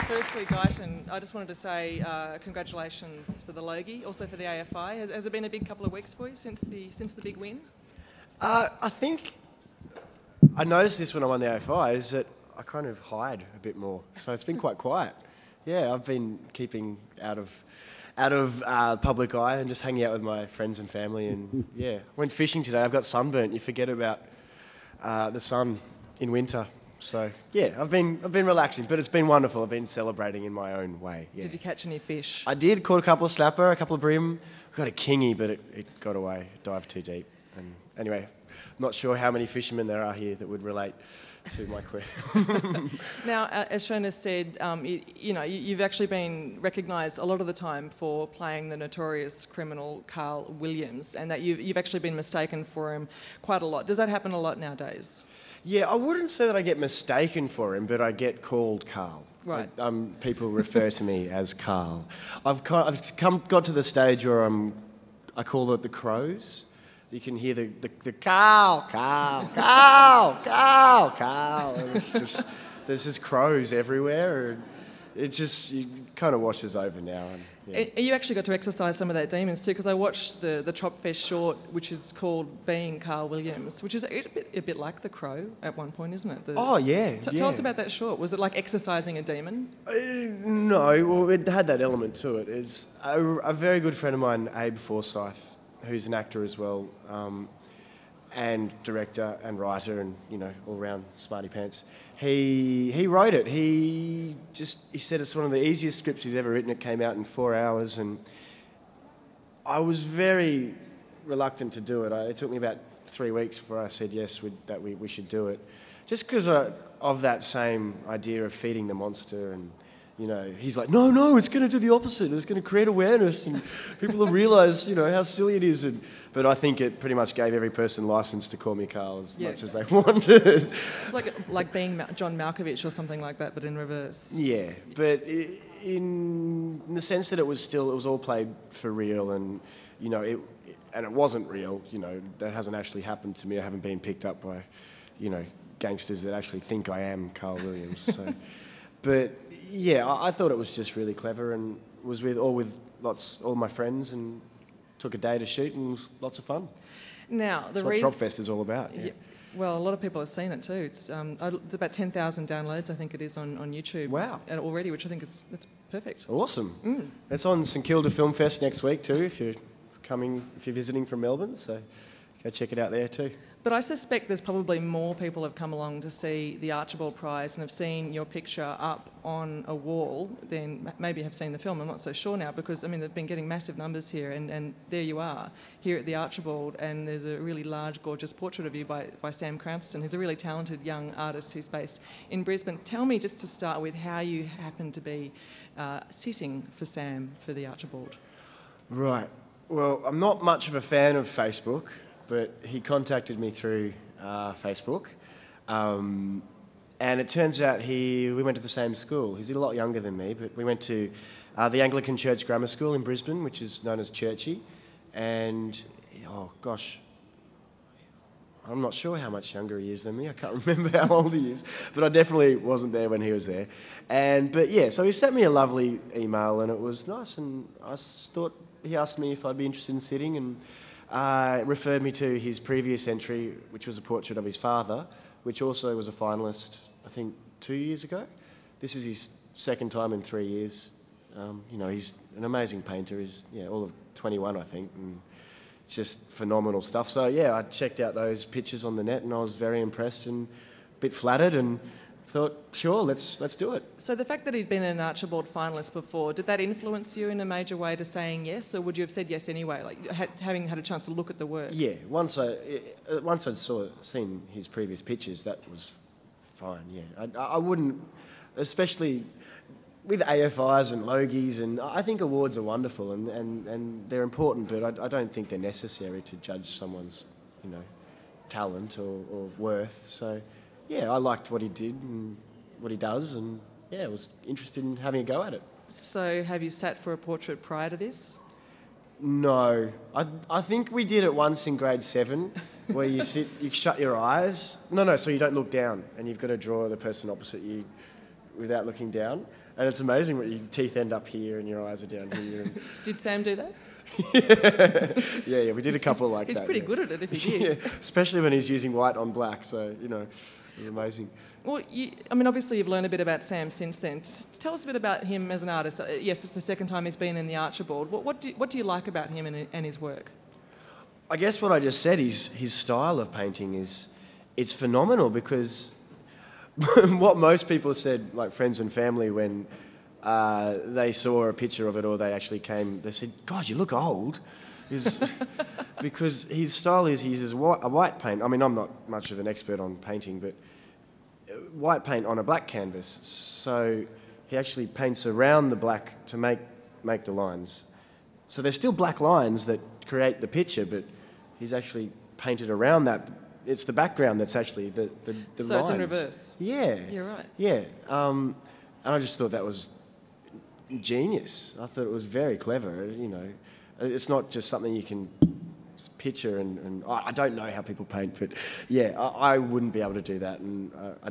Firstly, Gyton, I just wanted to say congratulations for the Logie, also for the AFI. Has it been a big couple of weeks for you since the big win? I think I noticed this when I won the AFI, is that I kind of hide a bit more. So it's been quite quiet. Yeah, I've been keeping out of public eye and just hanging out with my friends and family. And yeah, went fishing today. I've got sunburnt. You forget about the sun in winter. So yeah, I've been relaxing, but it's been wonderful. I've been celebrating in my own way. Yeah. Did you catch any fish? I did. Caught a couple of snapper, a couple of bream. Got a kingy, but it got away. Dived too deep. And anyway, I'm not sure how many fishermen there are here that would relate to my question. Now, as Shona said, you've actually been recognised a lot of the time for playing the notorious criminal Carl Williams, and that you've actually been mistaken for him quite a lot. Does that happen a lot nowadays? Yeah, I wouldn't say that I get mistaken for him, but I get called Carl. Right. People refer to me as Carl. I've got to the stage where I call it the crows. You can hear the Carl, Carl, Carl, Carl, Carl. And it's just, there's just crows everywhere. And it kind of washes over now. And, yeah. You actually got to exercise some of that demons too, because I watched the Chop Fest short, which is called Being Carl Williams, which is a bit like The Crow at one point, isn't it? Oh, yeah. Tell us about that short. Was it like exercising a demon? No, well, it had that element to it. It's a very good friend of mine, Abe Forsyth, who's an actor as well, and director and writer and, all round smarty pants. He wrote it. He said it's one of the easiest scripts he's ever written. It came out in 4 hours, and I was very reluctant to do it. It took me about 3 weeks before I said yes, that we should do it. Just because of that same idea of feeding the monster, and he's like, no, it's going to do the opposite. It's going to create awareness, and people will realise, how silly it is. But I think it pretty much gave every person licence to call me Carl as much as they wanted. It's like being John Malkovich or something like that, but in reverse. Yeah, but in the sense that it was all played for real, and and it wasn't real. That hasn't actually happened to me. I haven't been picked up by, gangsters that actually think I am Carl Williams. So, but yeah, I thought it was just really clever, and was with all my friends, and took a day to shoot, and it was lots of fun. Now, that's what Chop Fest is all about. Yeah. Well, a lot of people have seen it too. It's about 10,000 downloads, I think it is, on YouTube. Wow. Already, which I think that's perfect. Awesome. It's on St Kilda Film Fest next week too, if you're visiting from Melbourne, so go check it out there too. But I suspect there's probably more people have come along to see the Archibald Prize and have seen your picture up on a wall than maybe have seen the film. I'm not so sure now, because they've been getting massive numbers here, and there you are here at the Archibald, and there's a really large, gorgeous portrait of you by Sam Cranston, who's a really talented young artist who's based in Brisbane. Tell me, just to start with, how you happen to be sitting for Sam for the Archibald. Right. Well, I'm not much of a fan of Facebook, but he contacted me through Facebook, and it turns out we went to the same school. He's a lot younger than me, but we went to the Anglican Church Grammar School in Brisbane, which is known as Churchy, and oh gosh, I'm not sure how much younger he is than me. I can't remember how old he is, but I definitely wasn't there when he was there. But yeah, so he sent me a lovely email, and it was nice, and I thought he asked me if I'd be interested in sitting, and referred me to his previous entry, which was a portrait of his father, which also was a finalist, I think, 2 years ago. This is his second time in 3 years. He's an amazing painter. He's all of 21, I think, and it's just phenomenal stuff. So yeah, I checked out those pictures on the net, and I was very impressed and a bit flattered, and thought, sure, let's do it. So the fact that he'd been an Archibald finalist before, did that influence you in a major way to saying yes, or would you have said yes anyway, having had a chance to look at the work? Yeah, once I'd seen his previous pictures, that was fine, yeah. I wouldn't, especially with AFIs and Logies, and I think awards are wonderful and they're important, but I don't think they're necessary to judge someone's, talent or worth, so... Yeah, I liked what he did and what he does, and I was interested in having a go at it. So have you sat for a portrait prior to this? No. I think we did it once in grade 7, where you shut your eyes. No, so you don't look down, and you've got to draw the person opposite you without looking down. And it's amazing what your teeth end up here and your eyes are down here. And Did Sam do that? yeah, we did a couple like that. He's pretty good at it if he did. Yeah, especially when he's using white on black, so, you know, it's amazing. Well, I mean, obviously you've learned a bit about Sam since then. Just tell us a bit about him as an artist. Yes, it's the second time he's been in the Archibald. What do you like about him and his work? I guess what I just said is his style of painting it's phenomenal, because what most people said, like friends and family, when they saw a picture of it or they actually came, they said, God, you look old. Because his style is he uses a white paint. I mean, I'm not much of an expert on painting, but white paint on a black canvas. So he actually paints around the black to make the lines. So there's still black lines that create the picture, but he's actually painted around that. It's the background that's actually the so lines. It's in reverse. Yeah. You're right. Yeah. And I just thought that was genius. I thought it was very clever, you know. It's not just something you can picture and I don't know how people paint, but yeah, I wouldn't be able to do that, and I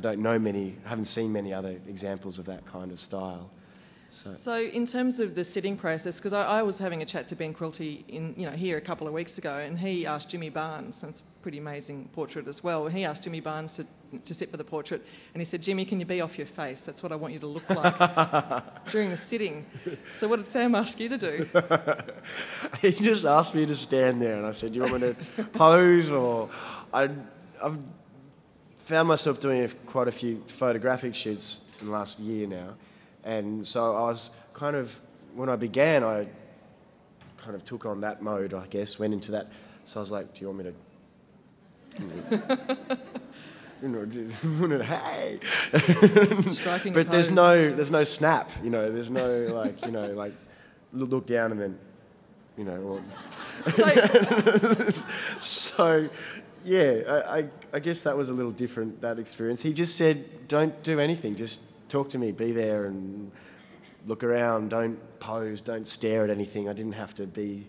haven't seen many other examples of that kind of style. So in terms of the sitting process, because I was having a chat to Ben Quilty here a couple of weeks ago, and he asked Jimmy Barnes, and it's a pretty amazing portrait as well, and he asked Jimmy Barnes to sit for the portrait, and he said, Jimmy, can you be off your face? That's what I want you to look like during the sitting. So what did Sam ask you to do? He just asked me to stand there, and I said, do you want me to pose? Or I've found myself doing quite a few photographic shoots in the last year now. And so I was when I began, I kind of took on that mode, I guess, went into that. So I was like, do you want me to, hey? Striking but there's no snap, you know, there's no look down and then, or... So yeah, I guess that was a little different, that experience. He just said, don't do anything, just talk to me, be there and look around, don't pose, don't stare at anything. I didn't have to be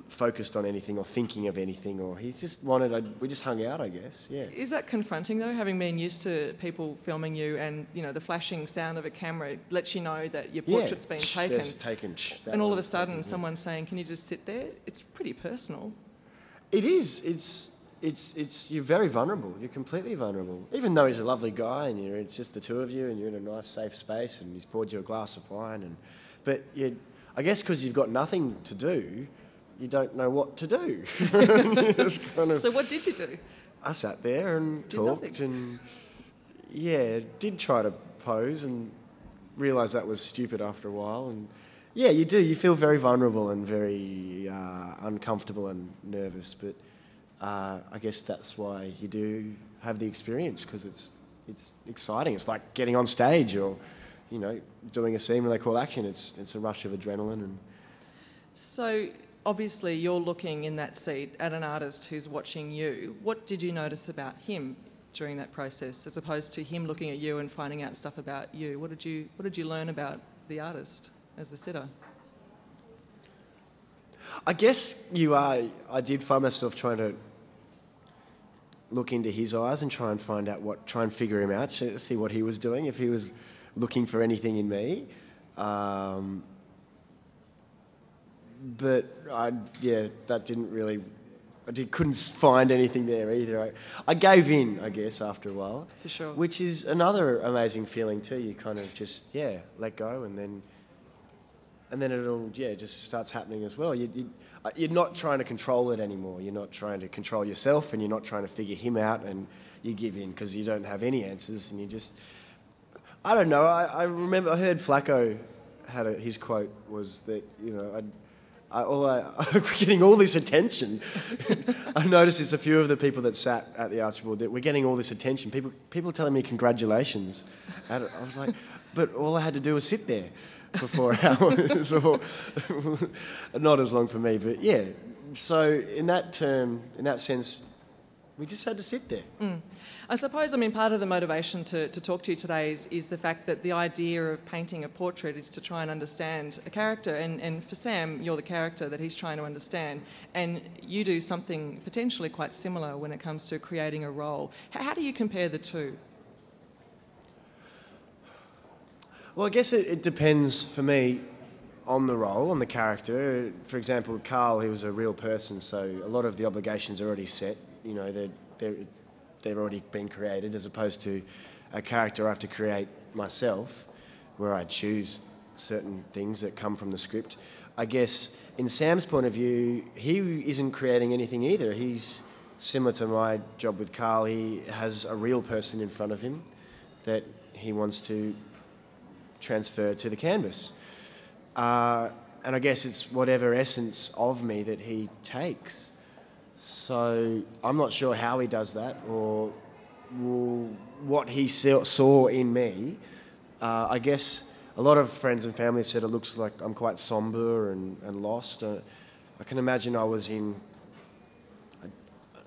focused on anything or thinking of anything, or he just we just hung out, I guess, yeah. Is that confronting though, having been used to people filming you and, the flashing sound of a camera lets you know that your portrait's been taken, and all of a sudden someone's saying, can you just sit there? It's pretty personal. It is. It's you're very vulnerable. You're completely vulnerable. Even though he's a lovely guy and it's just the two of you and you're in a nice safe space and he's poured you a glass of wine but I guess because you've got nothing to do, you don't know what to do. So what did you do? I sat there and talked and did try to pose and realised that was stupid after a while, and yeah, you do. You feel very vulnerable and very uncomfortable and nervous, but I guess that's why you do have the experience, because it's exciting. It's like getting on stage or, doing a scene where they call action. It's a rush of adrenaline. And so obviously you're looking in that seat at an artist who's watching you. What did you notice about him during that process, as opposed to him looking at you and finding out stuff about you? What did you learn about the artist as the sitter? I guess I did find myself trying to look into his eyes and try and figure him out, see what he was doing, if he was looking for anything in me. But that didn't really... couldn't find anything there either. I gave in, I guess, after a while. For sure. Which is another amazing feeling too. You kind of just, let go, and then it all, just starts happening as well. You're not trying to control it anymore. You're not trying to control yourself, and you're not trying to figure him out, and you give in because you don't have any answers, and you just... I don't know. I remember I heard Flacco his quote was that, getting all this attention. I noticed there's a few of the people that sat at the Archibald that we're getting all this attention. People telling me congratulations. I was like, but all I had to do was sit there for 4 hours, or not as long for me, but yeah. So in that sense, we just had to sit there. I suppose, part of the motivation to talk to you today is the fact that the idea of painting a portrait is to try and understand a character, and for Sam, you're the character that he's trying to understand, and you do something potentially quite similar when it comes to creating a role. How do you compare the two? Well, I guess it depends for me on the role, on the character. For example, with Carl, he was a real person, so a lot of the obligations are already set. You know, they've already been created, as opposed to a character I have to create myself, where I choose certain things that come from the script. I guess in Sam's point of view, he isn't creating anything either. He's similar to my job with Carl. He has a real person in front of him that he wants to transfer to the canvas. And I guess it's whatever essence of me that he takes. So I'm not sure how he does that or what he saw in me. I guess a lot of friends and family said it looks like I'm quite sombre and lost. I can imagine I was in,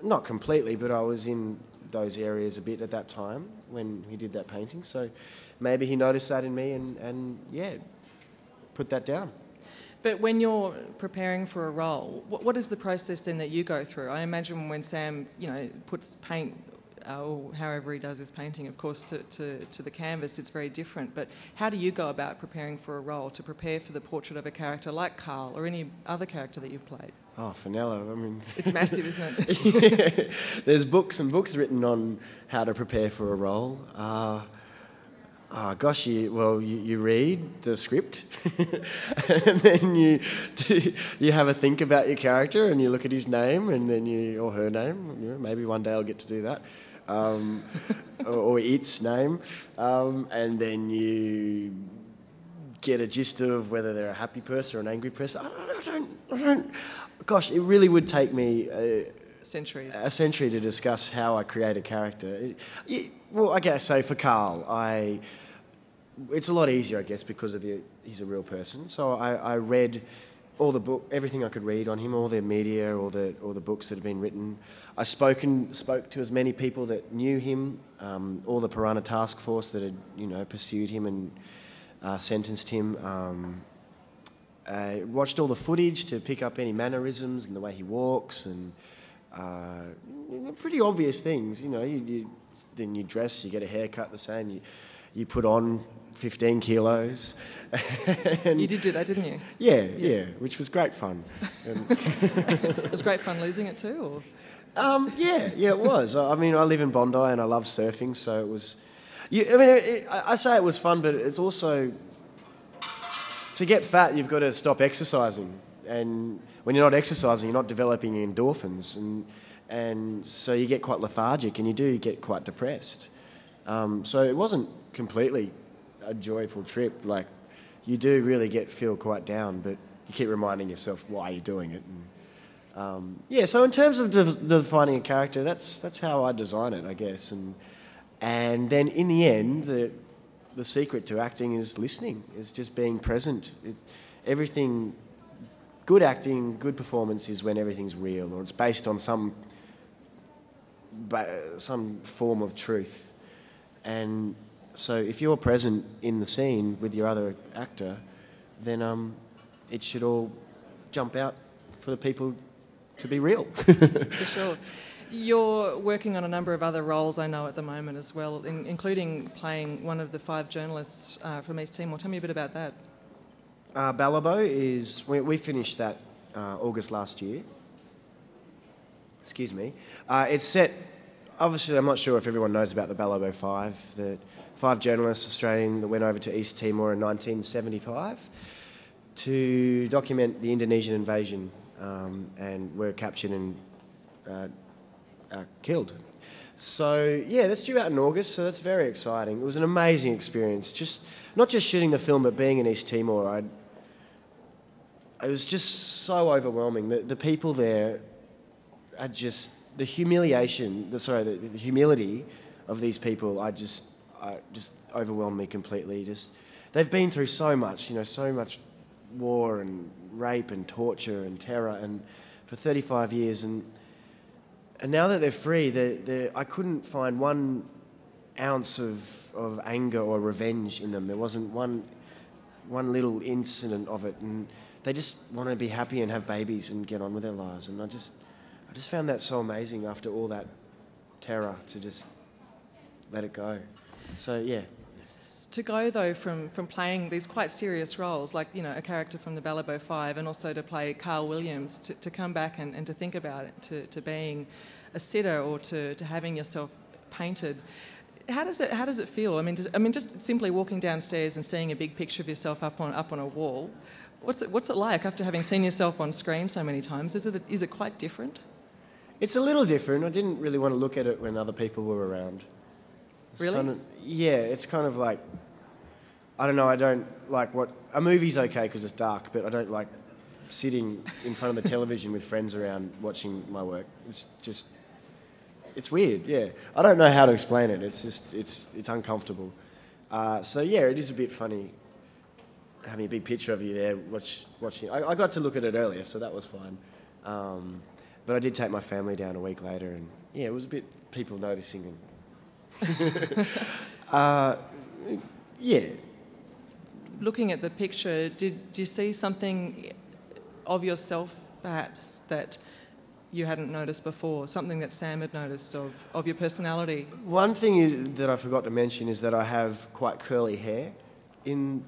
not completely, but I was in those areas a bit at that time when he did that painting. So maybe he noticed that in me and put that down. But when you're preparing for a role, what is the process then that you go through? I imagine when Sam, puts paint, or however he does his painting, of course, to the canvas, it's very different. But how do you go about preparing for a role, to prepare for the portrait of a character like Carl or any other character that you've played? Oh, Fenella, I mean... It's massive, isn't it? Yeah. There's books and books written on how to prepare for a role. You read the script and then you have a think about your character and you look at his name and then or her name. Maybe one day I'll get to do that. Or its name. And then you get a gist of whether they're a happy person or an angry person. I don't. Gosh, it really would take me a century to discuss how I create a character. Well, I guess so for Carl, it's a lot easier, I guess, because he's a real person. So I read everything I could read on him, all the media, all the books that have been written. I spoke to as many people that knew him, all the Piranha Task Force that had pursued him and sentenced him. I watched all the footage to pick up any mannerisms and the way he walks and pretty obvious things. Then you dress, you get a haircut the same, you put on 15 kilos. You did do that, didn't you? Yeah, which was great fun. It was great fun losing it too, or? Yeah, it was. I mean, I live in Bondi and I love surfing, so it was... I say it was fun, but it's also... To get fat, you've got to stop exercising. And when you're not exercising, you're not developing endorphins. And so you get quite lethargic and you do get quite depressed. So it wasn't completely a joyful trip. Like, you do really feel quite down, but you keep reminding yourself why you're doing it. And, so in terms of defining a character, that's how I design it, I guess. And then in the end, the secret to acting is listening, is just being present. Good acting, good performance is when everything's real or it's based on some form of truth. And so if you're present in the scene with your other actor, then it should all jump out for the people to be real. For sure. You're working on a number of other roles, I know, at the moment as well, including playing one of the 5 journalists from East Timor. Tell me a bit about that. Balabo is... We finished that August last year. Excuse me. It's set... Obviously, I'm not sure if everyone knows about the Balabo 5. The 5 journalists, Australian, that went over to East Timor in 1975 to document the Indonesian invasion and were captured and killed. So, that's due out in August, so that's very exciting. It was an amazing experience. Not just shooting the film, but being in East Timor. It was just so overwhelming. The people there are just... The humiliation, the humility of these people, just overwhelmed me completely. They've been through so much, so much war and rape and torture and terror, and for 35 years, and now that they're free, I couldn't find 1 ounce of anger or revenge in them. There wasn't one little incident of it, and they just want to be happy and have babies and get on with their lives. And I just found that so amazing after all that terror to just let it go. So, yeah. To go, though, from playing these quite serious roles, like, you know, a character from the Ballabo Five, and also to play Carl Williams, to come back and to think about it, to being a sitter or to having yourself painted, how does it feel? I mean, just simply walking downstairs and seeing a big picture of yourself up on a wall, what's it like after having seen yourself on screen so many times? Is it quite different? It's a little different. I didn't really want to look at it when other people were around. Really? It's kind of like, I don't know, I don't like a movie's okay because it's dark, but I don't like sitting in front of the television with friends around watching my work. It's weird, yeah. I don't know how to explain it. It's uncomfortable. So yeah, it is a bit funny having a big picture of you there watching. I got to look at it earlier, so that was fine. But I did take my family down a week later, and yeah, it was a bit people noticing and. Yeah. Looking at the picture, did you see something of yourself, perhaps, that you hadn't noticed before? Something that Sam had noticed of your personality? One thing that I forgot to mention is that I have quite curly hair in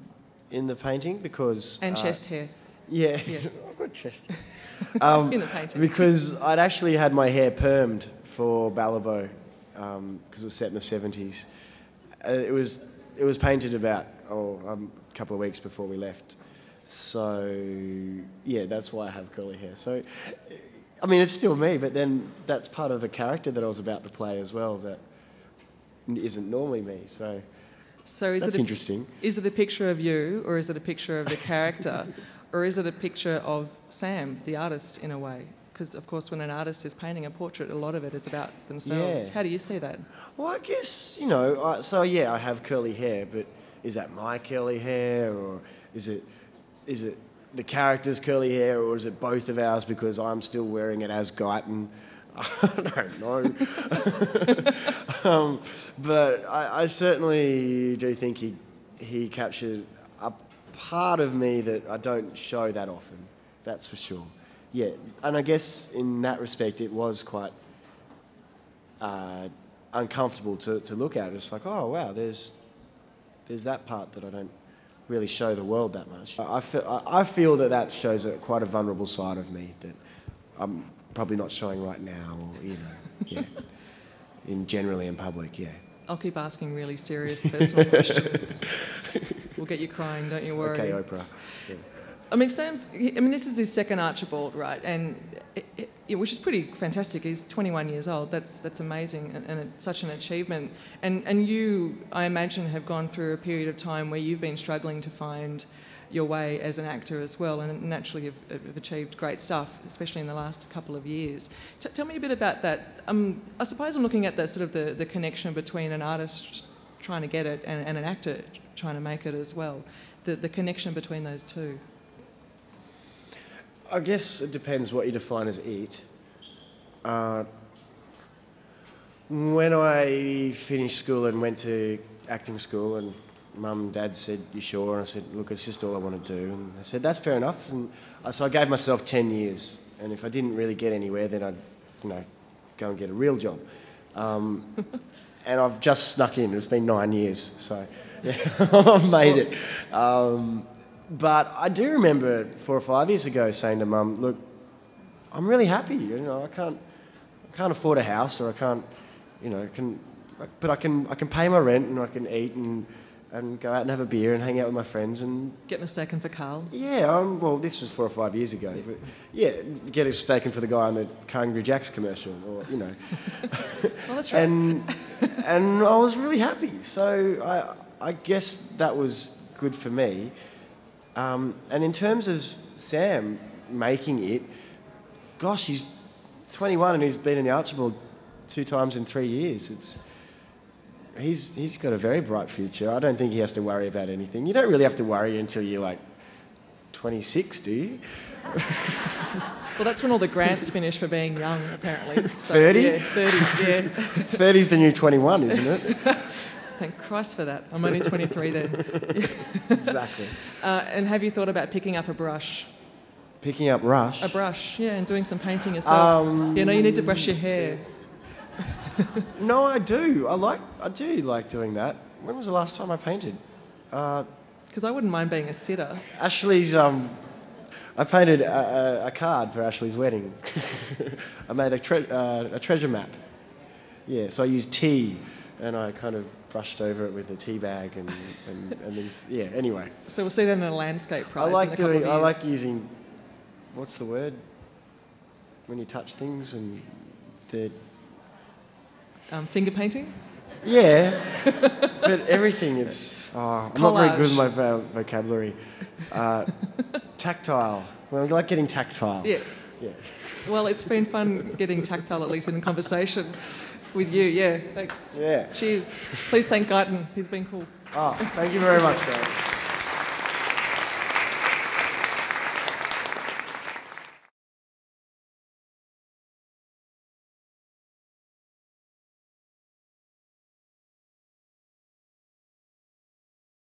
the painting because... And chest hair. Yeah. I've got chest hair. In the painting. Because I'd actually had my hair permed for Ballabo. Because it was set in the 70s. It was painted about a couple of weeks before we left. So, yeah, that's why I have curly hair. So, I mean, it's still me, but then that's part of a character that I was about to play as well that isn't normally me. So that's interesting. Is it a picture of you, or is it a picture of the character, or is it a picture of Sam, the artist, in a way? Because, of course, when an artist is painting a portrait, a lot of it is about themselves. Yeah. How do you see that? Well, I guess, you know, I have curly hair, but is that my curly hair, or is it the character's curly hair, or is it both of ours because I'm still wearing it as Gyton? I don't know. But I certainly do think he captured a part of me that I don't show that often, that's for sure. Yeah, and I guess in that respect it was quite uncomfortable to look at. It's like, oh wow, there's that part that I don't really show the world that much. I feel that shows quite a vulnerable side of me that I'm probably not showing right now, or you know, yeah, generally in public, yeah. I'll keep asking really serious personal questions. We'll get you crying, don't you worry. Okay, Oprah. Yeah. I mean, this is his second Archibald, right? And which is pretty fantastic. He's 21 years old. That's amazing, and it's such an achievement. And you, I imagine, have gone through a period of time where you've been struggling to find your way as an actor as well, and naturally have achieved great stuff, especially in the last couple of years. Tell me a bit about that. I suppose I'm looking at the sort of the connection between an artist trying to get it and an actor trying to make it as well. The connection between those two. I guess it depends what you define as it. When I finished school and went to acting school, and Mum and Dad said, "You sure?" And I said, "Look, it's just all I want to do." And they said, "That's fair enough." And so I gave myself 10 years. And if I didn't really get anywhere, then I'd, go and get a real job. And I've just snuck in. It's been 9 years, so yeah, I've made it. But I do remember 4 or 5 years ago saying to Mum, "Look, I'm really happy. I can't afford a house, or I can't, but I can pay my rent, and I can eat and go out and have a beer and hang out with my friends and get mistaken for Carl." Yeah, well, this was 4 or 5 years ago, but yeah, get mistaken for the guy on the Kangaroo Jacks commercial, or Well, that's right. And I was really happy. So I guess that was good for me. And in terms of Sam making it, gosh, he's 21 and he's been in the Archibald 2 times in 3 years. He's got a very bright future. I don't think he has to worry about anything. You don't really have to worry until you're like 26, do you? Well, that's when all the grants finish for being young, apparently. So, 30? Yeah, 30, yeah. 30's the new 21, isn't it? Thank Christ for that. I'm only 23 then. Exactly. And have you thought about picking up a brush? Picking up brush? A brush, yeah, and doing some painting yourself. You need to brush your hair. No, I do. I do like doing that. when was the last time I painted? Because I wouldn't mind being a sitter. Ashley's, I painted a card for Ashley's wedding. I made a treasure map. Yeah, so I used tea, and I kind of brushed over it with a tea bag and these. Yeah. Anyway. So we'll see that in a landscape prize. I like using. What's the word? When you touch things and the. Finger painting. Yeah, but everything is. I'm not very good with my vocabulary. Tactile. Well, I like getting tactile. Yeah. Yeah. Well, it's been fun getting tactile, at least in conversation with you. Yeah, thanks. Yeah. Cheers. Please thank Gyton. He's been cool. Oh, thank you very much, guys.